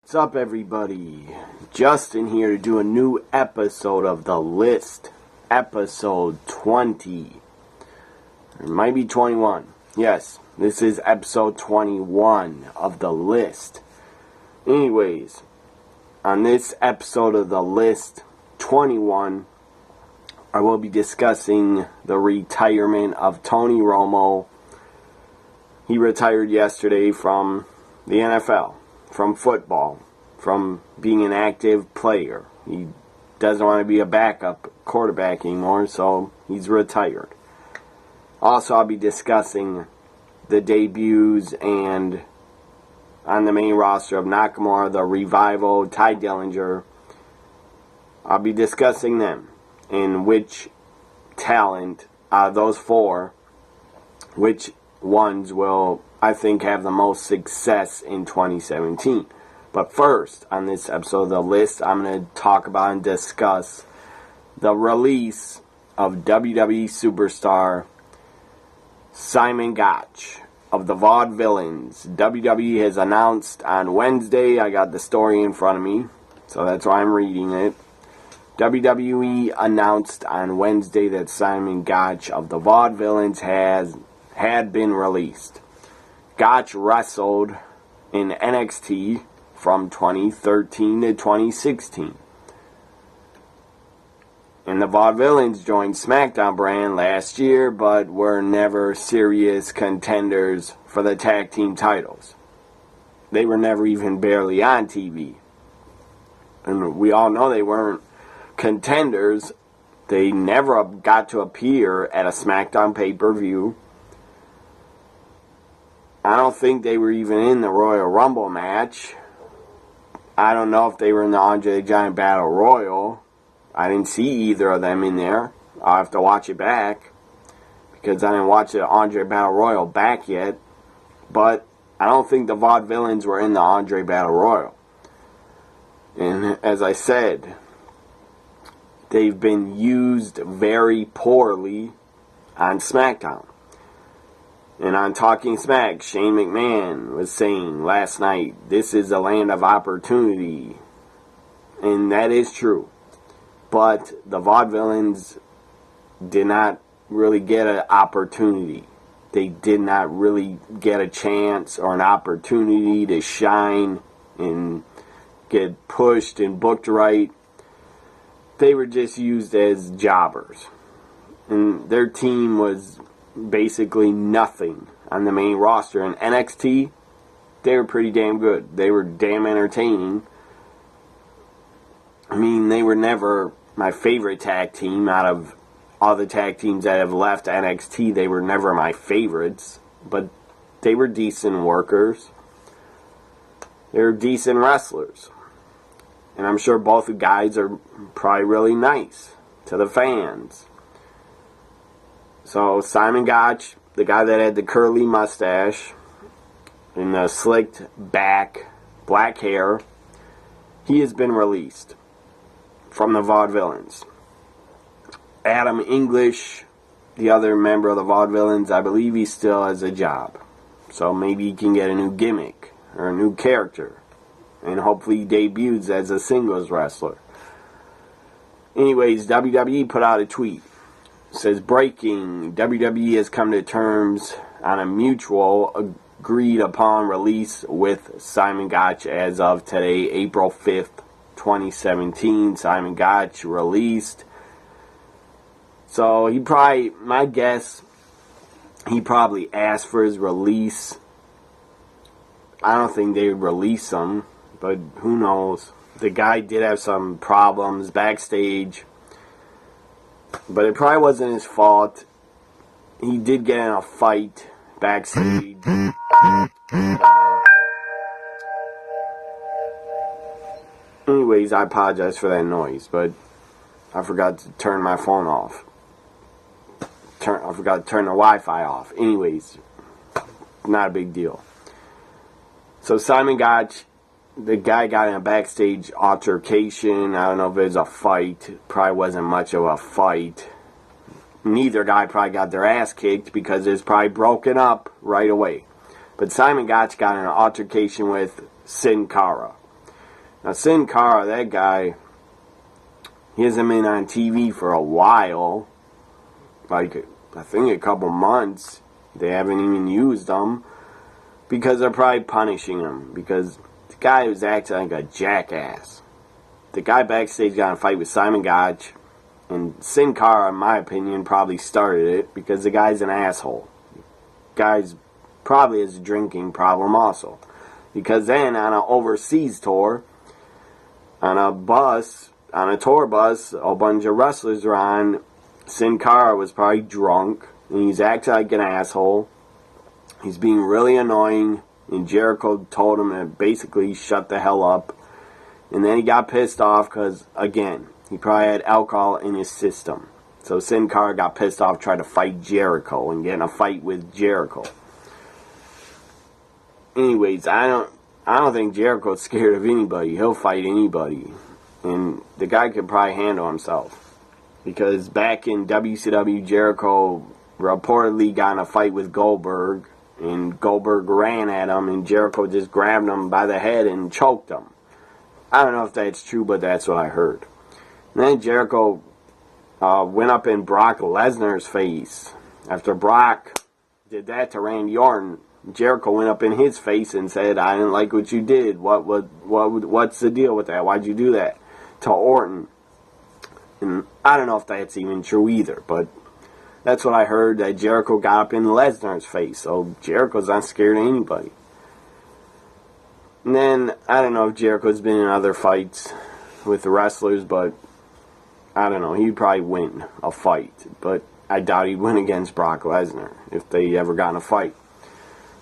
What's up, everybody? Justin here to do a new episode of The List. Episode 20. It might be 21. Yes, this is episode 21 of The List. Anyways, on this episode of The List 21, I will be discussing the retirement of Tony Romo. He retired yesterday from the NFL. From football, from being an active player. He doesn't want to be a backup quarterback anymore, so he's retired. Also, I'll be discussing the debuts and on the main roster of Nakamura, the Revival, Tye Dillinger. I'll be discussing them and which talent, those four, which ones will, I think, have the most success in 2017. But first, on this episode of The List, I'm going to talk about and discuss the release of WWE superstar Simon Gotch of the Vaudevillains. WWE has announced on Wednesday, I got the story in front of me, so that's why I'm reading it. WWE announced on Wednesday that Simon Gotch of the Vaudevillains had been released. Gotch wrestled in NXT from 2013 to 2016. And the Vaudevillains joined SmackDown brand last year, but were never serious contenders for the tag team titles. They were never even barely on TV. And we all know they weren't contenders. They never got to appear at a SmackDown pay-per-view. I don't think they were even in the Royal Rumble match. I don't know if they were in the Andre the Giant Battle Royal. I didn't see either of them in there. I'll have to watch it back, because I didn't watch the Andre Battle Royal back yet. But I don't think the Vaudevillains were in the Andre Battle Royal. And as I said, they've been used very poorly on SmackDown. And on Talking Smack, Shane McMahon was saying last night, this is a land of opportunity. And that is true. But the Vaudevillains did not really get an opportunity. They did not really get a chance or an opportunity to shine and get pushed and booked right. They were just used as jobbers. And their team was basically nothing on the main roster. In NXT, they were pretty damn good. They were damn entertaining. I mean, they were never my favorite tag team. Out of all the tag teams that have left NXT, they were never my favorites. But they were decent workers. They were decent wrestlers. And I'm sure both the guys are probably really nice to the fans. So Simon Gotch, the guy that had the curly mustache and the slicked back, black hair, he has been released from the Vaudevillains. Adam English, the other member of the Vaudevillains, I believe he still has a job. So maybe he can get a new gimmick or a new character. And hopefully he debuts as a singles wrestler. Anyways, WWE put out a tweet. It says, breaking, WWE has come to terms on a mutual agreed upon release with Simon Gotch as of today, April 5th, 2017. Simon Gotch released. So he probably, my guess, he probably asked for his release. I don't think they would release him, but who knows. The guy did have some problems backstage. But it probably wasn't his fault. He did get in a fight backstage. Anyways, I apologize for that noise, but I forgot to turn my phone off. I forgot to turn the Wi-Fi off. Anyways, not a big deal. So Simon Gotch, the guy got in a backstage altercation. I don't know if it was a fight. Probably wasn't much of a fight. Neither guy probably got their ass kicked because it was probably broken up right away. But Simon Gotch got in an altercation with Sin Cara. Now, Sin Cara, that guy, he hasn't been on TV for a while. Like, I think a couple months. They haven't even used him because they're probably punishing him. Because the guy was acting like a jackass. The guy backstage got in a fight with Simon Gotch. And Sin Cara, in my opinion, probably started it because the guy's an asshole. The guy's probably has a drinking problem also. Because then on an overseas tour, on a tour bus, a bunch of wrestlers were on. Sin Cara was probably drunk, and he's acting like an asshole. He's being really annoying, and Jericho told him to basically shut the hell up. And then he got pissed off because, again, he probably had alcohol in his system. So Sin Cara got pissed off, tried to fight Jericho and get in a fight with Jericho. Anyways, I don't think Jericho's scared of anybody. He'll fight anybody. And the guy could probably handle himself. Because back in WCW, Jericho reportedly got in a fight with Goldberg. And Goldberg ran at him. And Jericho just grabbed him by the head and choked him. I don't know if that's true, but that's what I heard. And then Jericho went up in Brock Lesnar's face. After Brock did that to Randy Orton, Jericho went up in his face and said, "I didn't like what you did. What's the deal with that? Why'd you do that?" to Orton. And I don't know if that's even true either, but that's what I heard, that Jericho got up in Lesnar's face. So Jericho's not scared of anybody. And then, I don't know if Jericho's been in other fights with the wrestlers, but I don't know. He'd probably win a fight, but I doubt he'd win against Brock Lesnar if they ever got in a fight.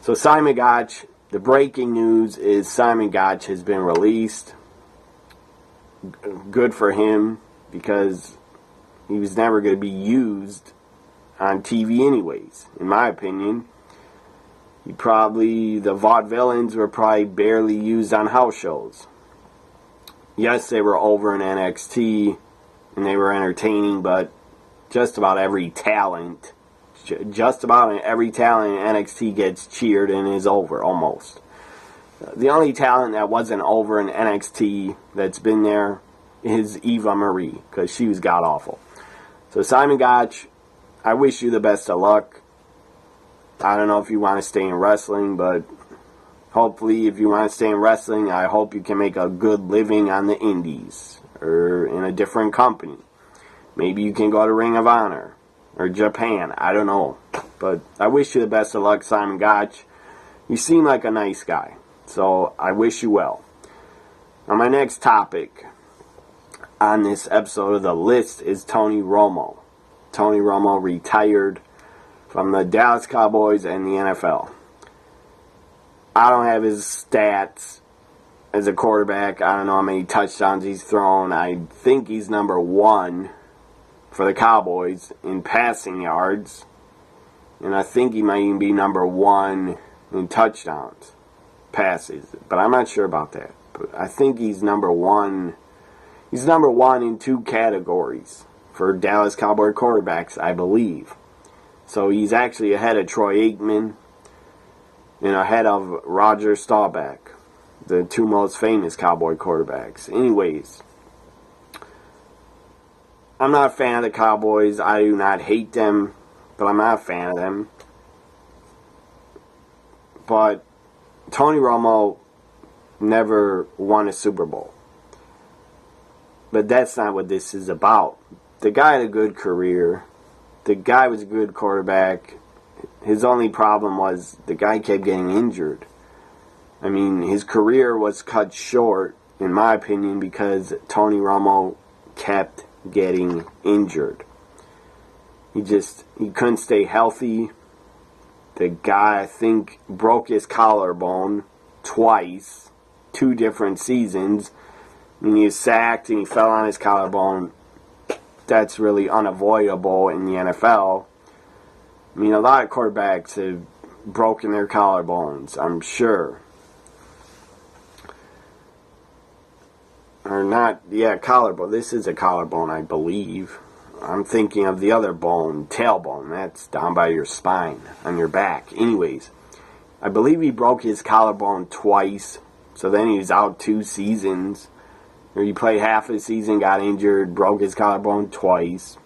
So Simon Gotch, the breaking news is Simon Gotch has been released. Good for him, because he was never going to be used on TV anyways, in my opinion. The vaudevillains were probably barely used on house shows. Yes, they were over in NXT, and they were entertaining, but just about every talent in NXT gets cheered and is over, almost. The only talent that wasn't over in NXT that's been there is Eva Marie, because she was god-awful. So Simon Gotch, I wish you the best of luck. I don't know if you want to stay in wrestling, but hopefully if you want to stay in wrestling, I hope you can make a good living on the indies or in a different company. Maybe you can go to Ring of Honor or Japan. I don't know. But I wish you the best of luck, Simon Gotch. You seem like a nice guy, so I wish you well. Now, my next topic on this episode of The List is Tony Romo. Tony Romo retired from the Dallas Cowboys and the NFL. I don't have his stats as a quarterback. I don't know how many touchdowns he's thrown. I think he's number 1 for the Cowboys in passing yards. And I think he might even be number 1 in touchdowns, passes. But I'm not sure about that. But I think he's number 1. He's number 1 in 2 categories for Dallas Cowboy quarterbacks, I believe. So he's actually ahead of Troy Aikman and ahead of Roger Staubach, the 2 most famous Cowboy quarterbacks. Anyways, I'm not a fan of the Cowboys. I do not hate them, but I'm not a fan of them. But Tony Romo never won a Super Bowl. But that's not what this is about. The guy had a good career. The guy was a good quarterback. His only problem was the guy kept getting injured. I mean, his career was cut short, in my opinion, because Tony Romo kept getting injured. He couldn't stay healthy. The guy, I think, broke his collarbone twice, 2 different seasons. I mean, he was sacked and he fell on his collarbone. That's really unavoidable in the NFL. I mean, a lot of quarterbacks have broken their collarbones, I'm sure. Or not, yeah, collarbone. This is a collarbone, I believe. I'm thinking of the other bone, tailbone. That's down by your spine, on your back. Anyways, I believe he broke his collarbone twice. So then he was out 2 seasons. Or he played half the season, got injured, broke his collarbone twice.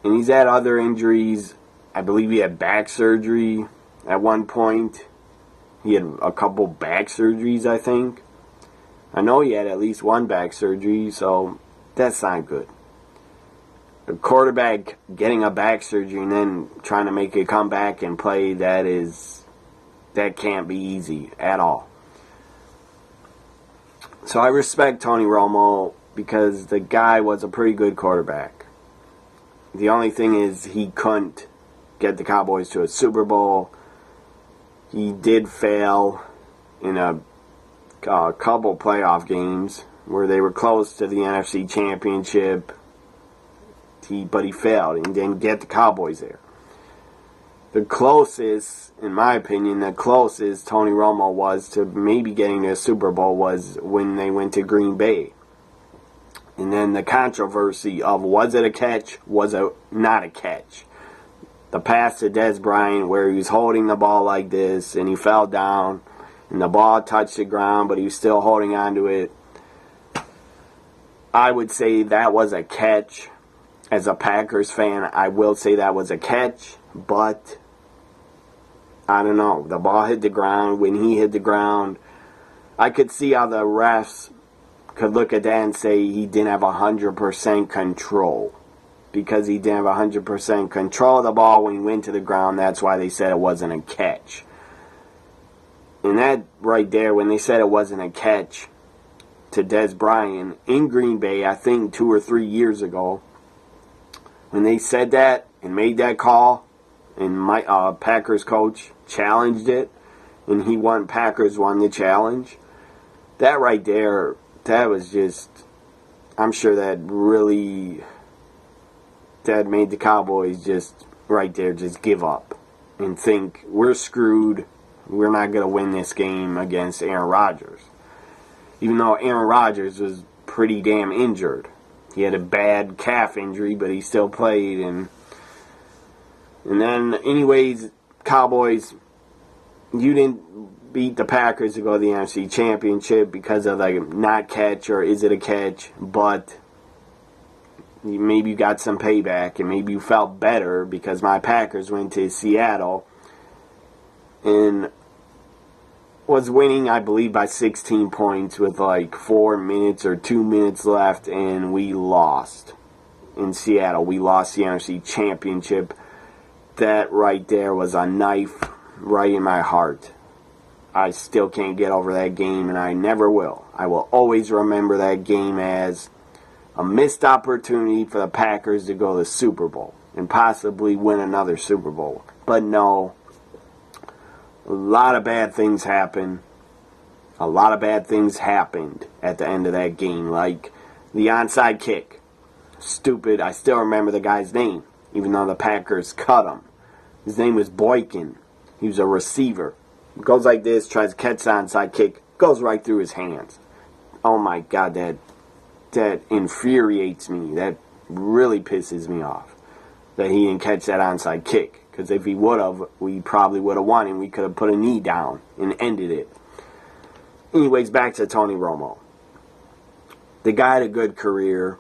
And he's had other injuries. I believe he had back surgery at one point. He had a couple back surgeries, I think. I know he had at least one back surgery, so that's not good. A quarterback getting a back surgery and then trying to make a comeback and play, that can't be easy at all. So I respect Tony Romo because the guy was a pretty good quarterback. The only thing is he couldn't get the Cowboys to a Super Bowl. He did fail in a couple playoff games where they were close to the NFC Championship. But he failed and didn't get the Cowboys there. The closest, in my opinion, Tony Romo was to maybe getting to a Super Bowl was when they went to Green Bay. And then the controversy of was it a catch, was it not a catch? The pass to Dez Bryant where he was holding the ball like this and he fell down and the ball touched the ground but he was still holding on to it. I would say that was a catch. As a Packers fan, I will say that was a catch, but I don't know. The ball hit the ground. When he hit the ground, I could see how the refs could look at that and say he didn't have 100% control. Because he didn't have 100% control of the ball when he went to the ground, that's why they said it wasn't a catch. And that right there, when they said it wasn't a catch to Dez Bryant in Green Bay, I think 2 or 3 years ago, when they said that and made that call, and my Packers coach challenged it, and Packers won the challenge, that right there, that was just, I'm sure that made the Cowboys just right there just give up and think, we're screwed, we're not going to win this game against Aaron Rodgers. Even though Aaron Rodgers was pretty damn injured. He had a bad calf injury, but he still played. And then, anyways, Cowboys, you didn't beat the Packers to go to the NFC Championship because of like not catch or is it a catch, but maybe you got some payback and maybe you felt better because my Packers went to Seattle and was winning, I believe, by 16 points with like 4 minutes or 2 minutes left, and we lost in Seattle. We lost the NFC Championship. That right there was a knife right in my heart. I still can't get over that game, and I never will. I will always remember that game as a missed opportunity for the Packers to go to the Super Bowl and possibly win another Super Bowl. But no. A lot of bad things happened. A lot of bad things happened at the end of that game. Like the onside kick. Stupid. I still remember the guy's name. Even though the Packers cut him. His name was Boykin. He was a receiver. Goes like this. Tries to catch the onside kick. Goes right through his hands. Oh my God. That infuriates me. That really pisses me off. That he didn't catch that onside kick. Because if he would have, we probably would have won and we could have put a knee down and ended it. Anyways, back to Tony Romo. The guy had a good career.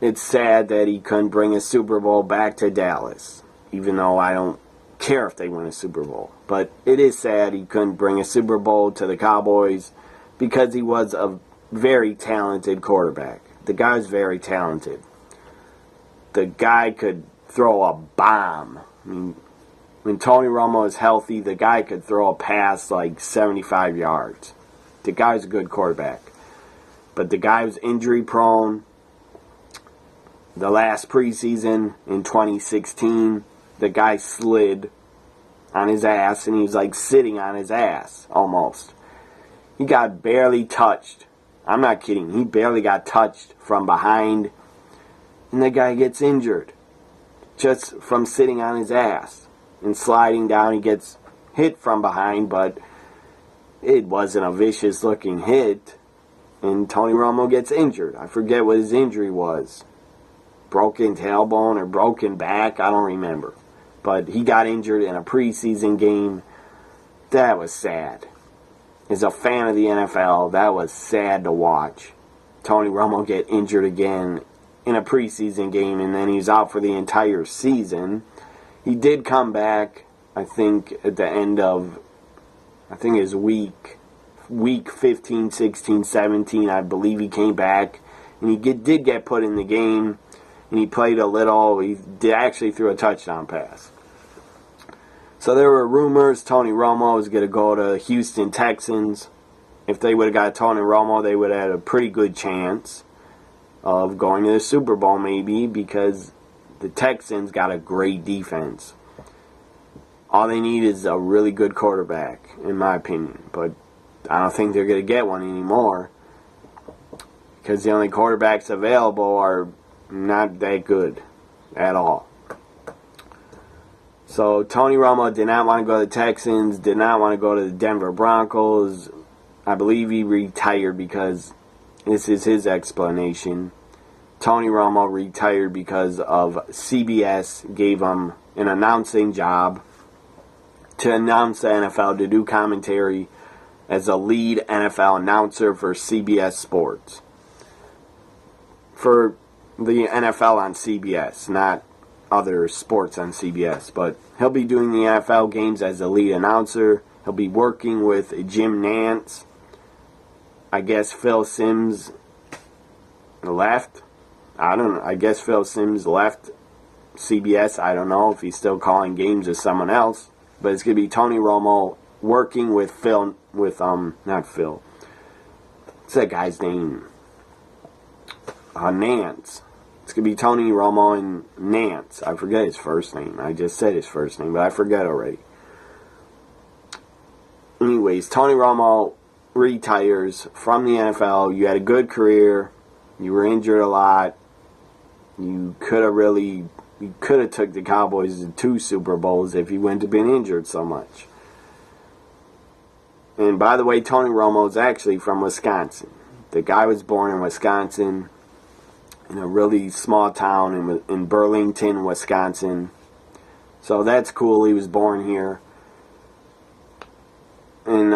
It's sad that he couldn't bring a Super Bowl back to Dallas. Even though I don't care if they win a Super Bowl. But it is sad he couldn't bring a Super Bowl to the Cowboys because he was a very talented quarterback. The guy's very talented. The guy could throw a bomb. I mean, when Tony Romo is healthy, the guy could throw a pass like 75 yards. The guy's a good quarterback. But the guy was injury prone. The last preseason in 2016, the guy slid on his ass and he was like sitting on his ass almost. He got barely touched. I'm not kidding. He barely got touched from behind and the guy gets injured. Just from sitting on his ass and sliding down, he gets hit from behind, but it wasn't a vicious looking hit, and Tony Romo gets injured. I forget what his injury was. Broken tailbone or broken back, I don't remember. But he got injured in a preseason game. That was sad. is a fan of the NFL, that was sad to watch. Tony Romo get injured again in a preseason game, and then he's out for the entire season. He did come back, I think, at the end of, I think his week 15, 16, 17, I believe he came back. And he did get put in the game, and he played a little. He actually threw a touchdown pass. So there were rumors Tony Romo was going to go to Houston Texans. If they would have got Tony Romo, they would have had a pretty good chance of going to the Super Bowl maybe, because the Texans got a great defense. All they need is a really good quarterback, in my opinion. But I don't think they're going to get one anymore, because the only quarterbacks available are not that good at all. So Tony Romo did not want to go to the Texans, did not want to go to the Denver Broncos. I believe he retired because, this is his explanation, Tony Romo retired because of CBS gave him an announcing job to announce the NFL, to do commentary as a lead NFL announcer for CBS Sports. For the NFL on CBS, not other sports on CBS. But he'll be doing the NFL games as a lead announcer. He'll be working with Jim Nantz. I guess Phil Simms left. I don't know. I guess Phil Simms left CBS. I don't know if he's still calling games with someone else. But it's going to be Tony Romo working with not Phil. What's that guy's name? Nantz. It's going to be Tony Romo and Nantz. I forget his first name. I just said his first name, but I forget already. Anyways, Tony Romo retires from the NFL. You had a good career. You were injured a lot. You could have took the Cowboys to 2 Super Bowls if you wouldn't have been injured so much. And by the way, Tony Romo is actually from Wisconsin. The guy was born in Wisconsin, in a really small town in Burlington, Wisconsin. So that's cool. He was born here. And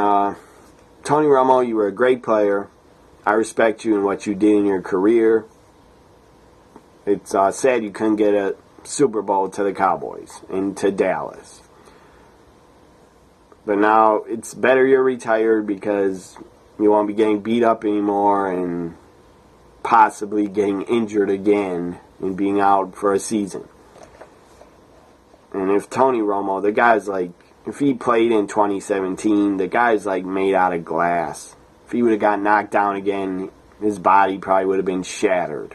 Tony Romo, you were a great player. I respect you and what you did in your career. It's sad you couldn't get a Super Bowl to the Cowboys and to Dallas. But now it's better you're retired, because you won't be getting beat up anymore and possibly getting injured again and being out for a season. And if Tony Romo, the guy's like, if he played in 2017, the guy's like made out of glass. If he would have got knocked down again, his body probably would have been shattered.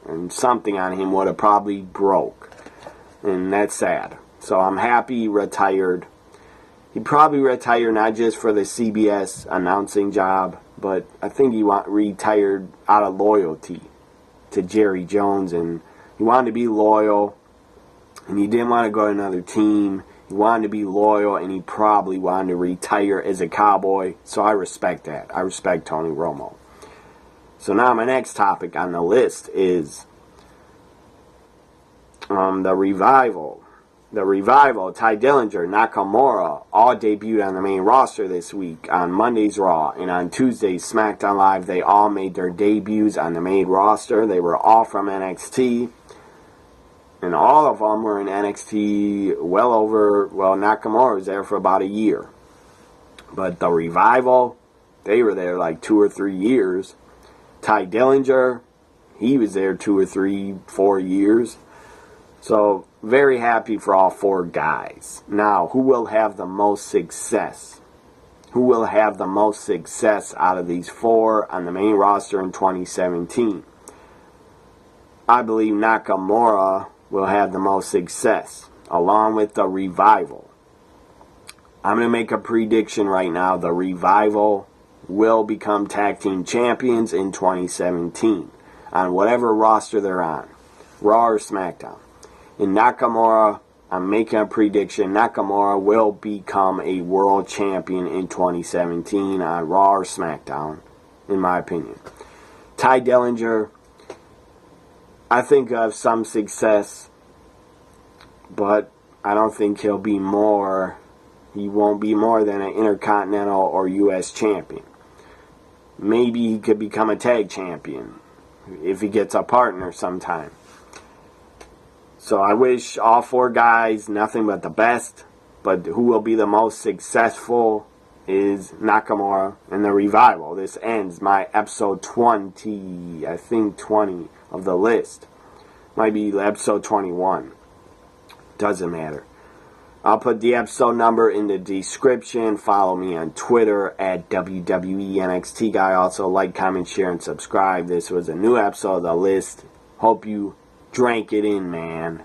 And something on him would have probably broke. And that's sad. So I'm happy he retired. He probably retired not just for the CBS announcing job, but I think he retired out of loyalty to Jerry Jones. And he wanted to be loyal. And he didn't want to go to another team. He wanted to be loyal, and he probably wanted to retire as a Cowboy. So I respect that. I respect Tony Romo. So now my next topic on the list is the Revival. The Revival, Tye Dillinger, Nakamura, all debuted on the main roster this week on Monday's Raw. And on Tuesday's SmackDown Live, they all made their debuts on the main roster. They were all from NXT. And all of them were in NXT Nakamura was there for about a year. But the Revival, they were there like 2 or 3 years. Tye Dillinger, he was there 2 or 3, 4 years. So, very happy for all 4 guys. Now, who will have the most success? Who will have the most success out of these 4 on the main roster in 2017? I believe Nakamura will have the most success, along with the Revival. I'm going to make a prediction right now. The Revival will become tag team champions in 2017 on whatever roster they're on, Raw or SmackDown. In Nakamura, I'm making a prediction. Nakamura will become a world champion in 2017 on Raw or SmackDown, in my opinion. Tye Dillinger, I think he'll have some success, but I don't think he'll be more He won't be more than an Intercontinental or U.S. champion. Maybe he could become a tag champion if he gets a partner sometime. So I wish all 4 guys nothing but the best. But who will be the most successful is Nakamura and the Revival. This ends my episode 20, I think 20 of the list. Might be episode 21. Doesn't matter. I'll put the episode number in the description. Follow me on Twitter at WWE NXT Guy. Also like, comment, share, and subscribe. This was a new episode of the list. Hope you drank it in, man.